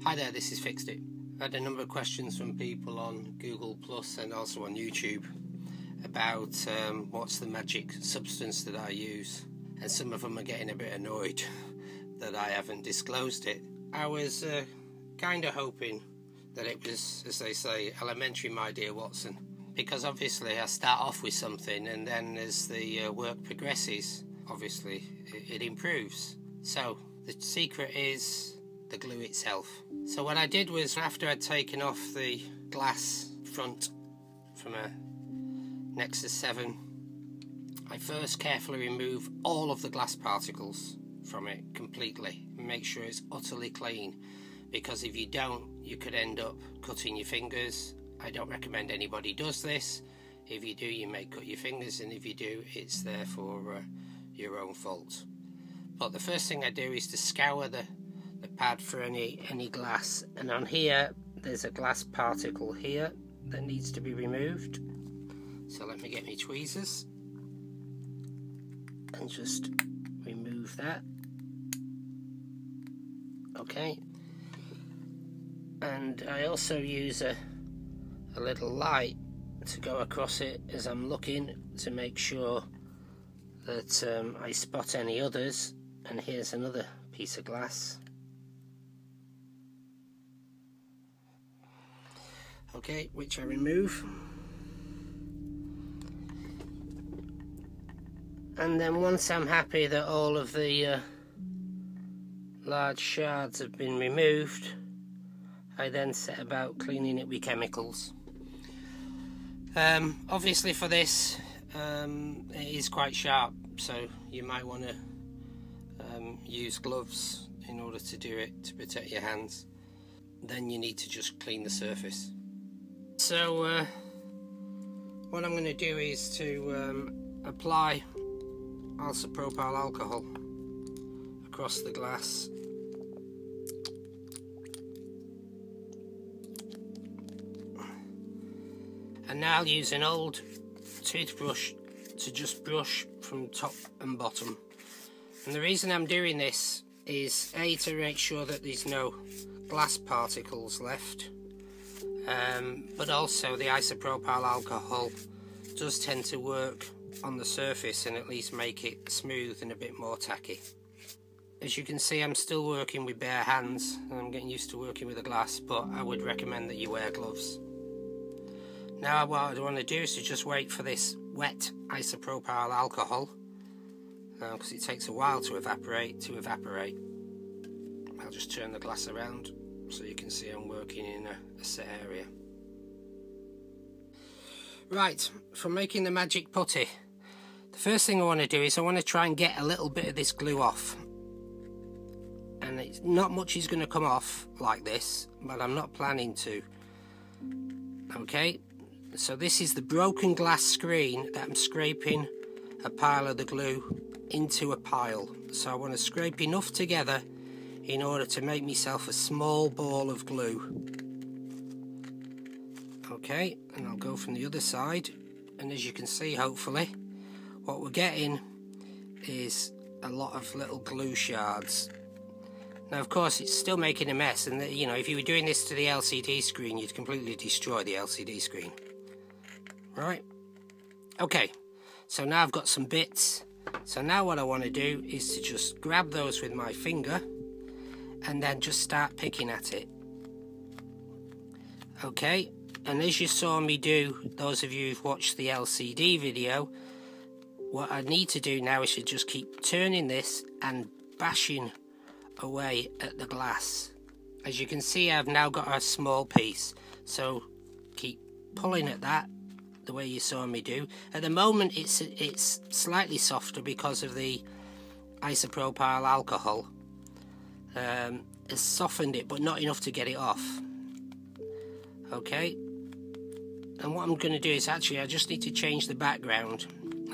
Hi there, this is Fixed It. I had a number of questions from people on Google Plus and also on YouTube about what's the magic substance that I use, and some of them are getting a bit annoyed that I haven't disclosed it. I was kind of hoping that it was, as they say, elementary, my dear Watson, because obviously I start off with something and then as the work progresses, obviously it improves. So the secret is the glue itself. So what I did was, after I'd taken off the glass front from a Nexus 7, I first carefully remove all of the glass particles from it completely and make sure it's utterly clean, because if you don't, you could end up cutting your fingers. I don't recommend anybody does this. If you do, you may cut your fingers, and if you do, it's therefore your own fault. But the first thing I do is to scour the pad for any glass, and on here there's a glass particle here that needs to be removed. So let me get my tweezers and just remove that. Okay, and I also use a little light to go across it as I'm looking to make sure that I spot any others. And here's another piece of glass. Okay, which I remove. And then once I'm happy that all of the large shards have been removed, I then set about cleaning it with chemicals. Obviously for this, it is quite sharp, so you might want to use gloves in order to do it, to protect your hands. Then you need to just clean the surface. So what I'm going to do is to apply isopropyl alcohol across the glass. And now I'll use an old toothbrush to just brush from top and bottom. And the reason I'm doing this is A, to make sure that there's no glass particles left, but also the isopropyl alcohol does tend to work on the surface and at least make it smooth and a bit more tacky. As you can see, I'm still working with bare hands and I'm getting used to working with the glass, but I would recommend that you wear gloves. Now what I want to do is to just wait for this wet isopropyl alcohol, because it takes a while to evaporate. I'll just turn the glass around so you can see I'm working in a set area. Right, for making the magic putty, the first thing I want to do is I want to try and get a little bit of this glue off. And not much is going to come off like this, but I'm not planning to. Okay, so this is the broken glass screen that I'm scraping a pile of the glue into a pile. So I want to scrape enough together in order to make myself a small ball of glue. Okay, and I'll go from the other side, and as you can see, hopefully what we're getting is a lot of little glue shards. Now of course it's still making a mess, and you know, if you were doing this to the LCD screen, you'd completely destroy the LCD screen. Right, okay, so now I've got some bits. So now what I want to do is to just grab those with my finger and then just start picking at it. Okay, and as you saw me do, those of you who've watched the LCD video, what I need to do now is to just keep turning this and bashing away at the glass. As you can see, I've now got a small piece, so keep pulling at that the way you saw me do. At the moment it's slightly softer because of the isopropyl alcohol has softened it, but not enough to get it off. Okay, and what I'm going to do is actually I just need to change the background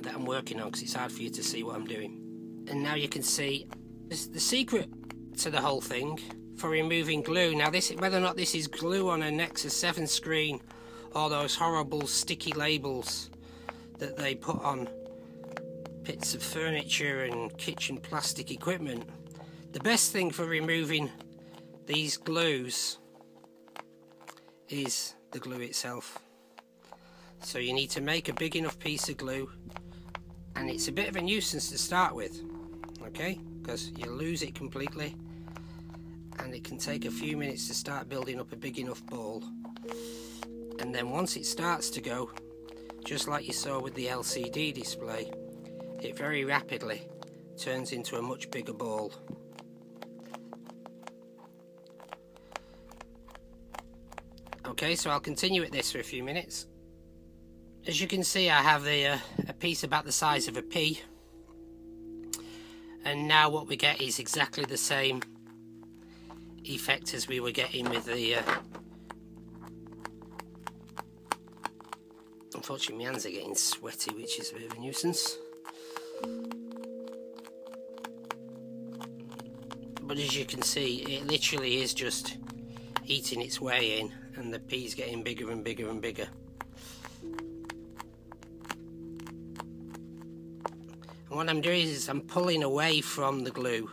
that I'm working on, because it's hard for you to see what I'm doing. And now you can see the secret to the whole thing for removing glue. Now this, whether or not this is glue on a Nexus 7 screen or those horrible sticky labels that they put on bits of furniture and kitchen plastic equipment, the best thing for removing these glues is the glue itself. So you need to make a big enough piece of glue, and it's a bit of a nuisance to start with, okay, because you lose it completely, and it can take a few minutes to start building up a big enough ball. And then once it starts to go, just like you saw with the LCD display, it very rapidly turns into a much bigger ball. Okay, so I'll continue with this for a few minutes. As you can see, I have a piece about the size of a pea, and now what we get is exactly the same effect as we were getting with the unfortunately my hands are getting sweaty, which is a bit of a nuisance. But as you can see, it literally is just eating its way in, and the pea's getting bigger and bigger and bigger. And what I'm doing is I'm pulling away from the glue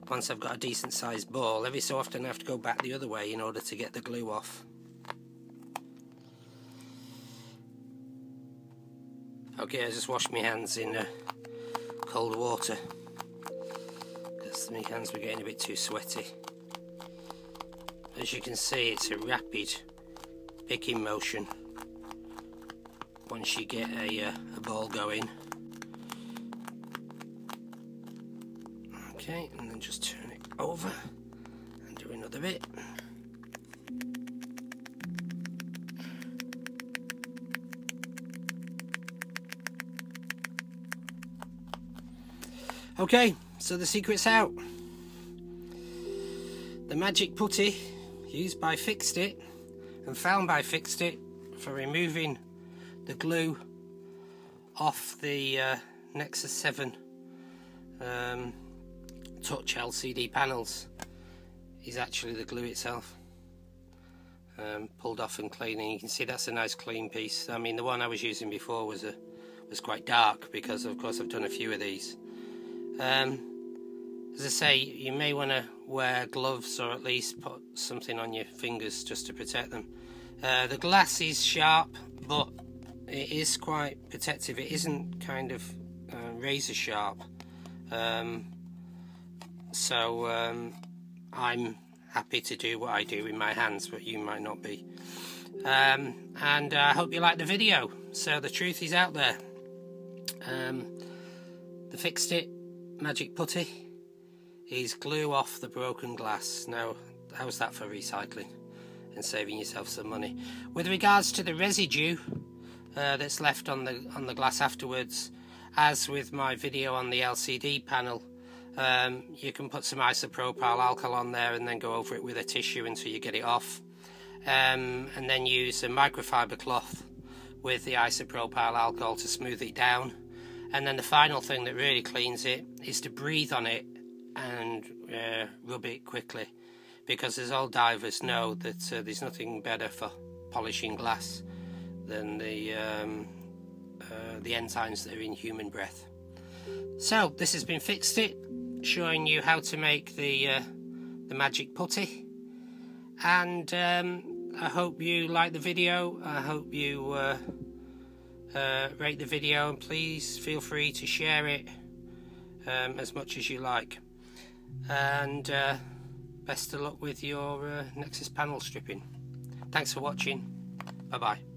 once I've got a decent sized ball. Every so often I have to go back the other way in order to get the glue off. Okay, I just washed my hands in cold water because my hands were getting a bit too sweaty. As you can see, it's a rapid picking motion once you get a ball going. Okay, and then just turn it over and do another bit. Okay, so the secret's out. The magic putty used by Fixed It and found by Fixed It for removing the glue off the Nexus 7 touch LCD panels is actually the glue itself, pulled off and clean, and you can see that's a nice clean piece. I mean, the one I was using before was quite dark because of course I've done a few of these. As I say, you may want to wear gloves or at least put something on your fingers just to protect them. The glass is sharp, but it is quite protective. It isn't kind of razor sharp. So I'm happy to do what I do with my hands, but you might not be. And I hope you like the video. So the truth is out there. The Fixed It magic putty is glue off the broken glass. Now, how's that for recycling and saving yourself some money? With regards to the residue that's left on the glass afterwards, as with my video on the LCD panel, you can put some isopropyl alcohol on there and then go over it with a tissue until you get it off, and then use a microfiber cloth with the isopropyl alcohol to smooth it down. And then the final thing that really cleans it is to breathe on it and rub it quickly, because as all divers know that there's nothing better for polishing glass than the enzymes that are in human breath. So this has been Fixed It, showing you how to make the magic putty, and I hope you like the video. I hope you rate the video, and please feel free to share it as much as you like. And best of luck with your Nexus panel stripping. Thanks for watching. Bye bye.